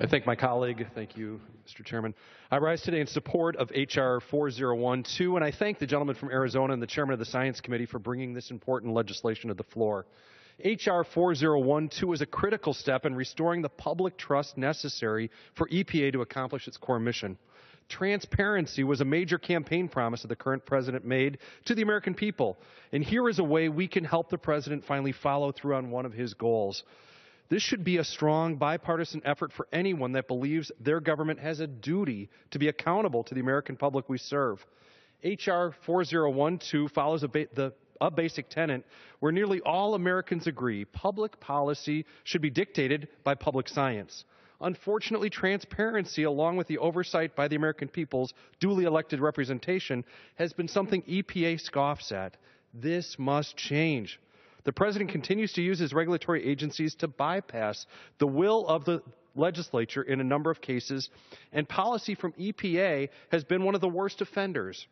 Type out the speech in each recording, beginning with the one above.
I thank my colleague. Thank you, Mr. Chairman. I rise today in support of H.R. 4012, and I thank the gentleman from Arizona and the chairman of the Science Committee for bringing this important legislation to the floor. H.R. 4012 is a critical step in restoring the public trust necessary for EPA to accomplish its core mission. Transparency was a major campaign promise that the current president made to the American people, and here is a way we can help the president finally follow through on one of his goals. This should be a strong bipartisan effort for anyone that believes their government has a duty to be accountable to the American public we serve. H.R. 4012 follows a basic tenet where nearly all Americans agree public policy should be dictated by public science. Unfortunately, transparency, along with the oversight by the American people's duly elected representation, has been something EPA scoffs at. This must change. The president continues to use his regulatory agencies to bypass the will of the legislature in a number of cases, and policy from EPA has been one of the worst offenders.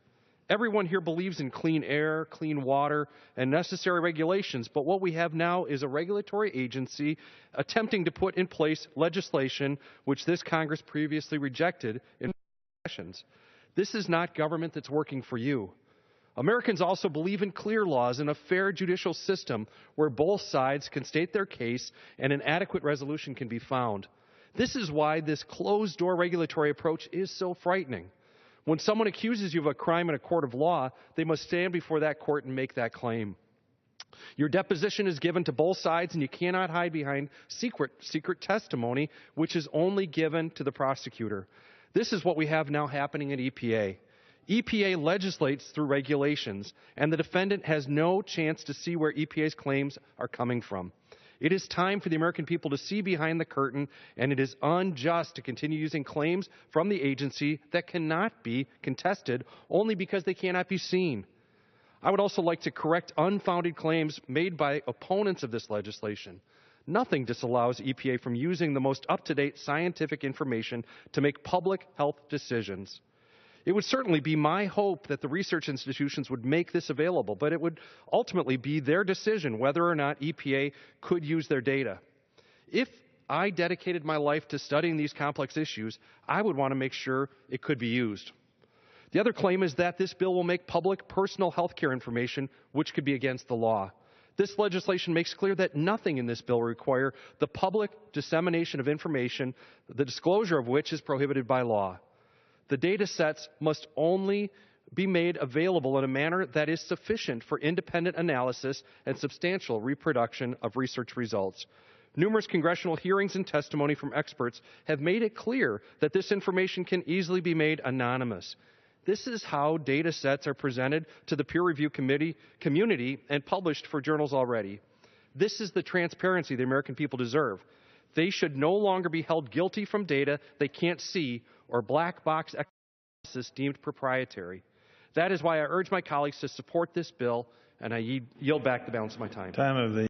Everyone here believes in clean air, clean water, and necessary regulations, but what we have now is a regulatory agency attempting to put in place legislation which this Congress previously rejected in sessions. This is not government that's working for you. Americans also believe in clear laws and a fair judicial system where both sides can state their case and an adequate resolution can be found. This is why this closed-door regulatory approach is so frightening. When someone accuses you of a crime in a court of law, they must stand before that court and make that claim. Your deposition is given to both sides, and you cannot hide behind secret testimony, which is only given to the prosecutor. This is what we have now happening at EPA. EPA legislates through regulations, and the defendant has no chance to see where EPA's claims are coming from. It is time for the American people to see behind the curtain, and it is unjust to continue using claims from the agency that cannot be contested only because they cannot be seen. I would also like to correct unfounded claims made by opponents of this legislation. Nothing disallows EPA from using the most up-to-date scientific information to make public health decisions. It would certainly be my hope that the research institutions would make this available, but it would ultimately be their decision whether or not EPA could use their data. If I dedicated my life to studying these complex issues, I would want to make sure it could be used. The other claim is that this bill will make public personal health care information, which could be against the law. This legislation makes clear that nothing in this bill will require the public dissemination of information, the disclosure of which is prohibited by law. The data sets must only be made available in a manner that is sufficient for independent analysis and substantial reproduction of research results. Numerous congressional hearings and testimony from experts have made it clear that this information can easily be made anonymous. This is how data sets are presented to the peer review community and published for journals already. This is the transparency the American people deserve. They should no longer be held guilty from data they can't see or black box analysis deemed proprietary. That is why I urge my colleagues to support this bill, and I yield back the balance of my time.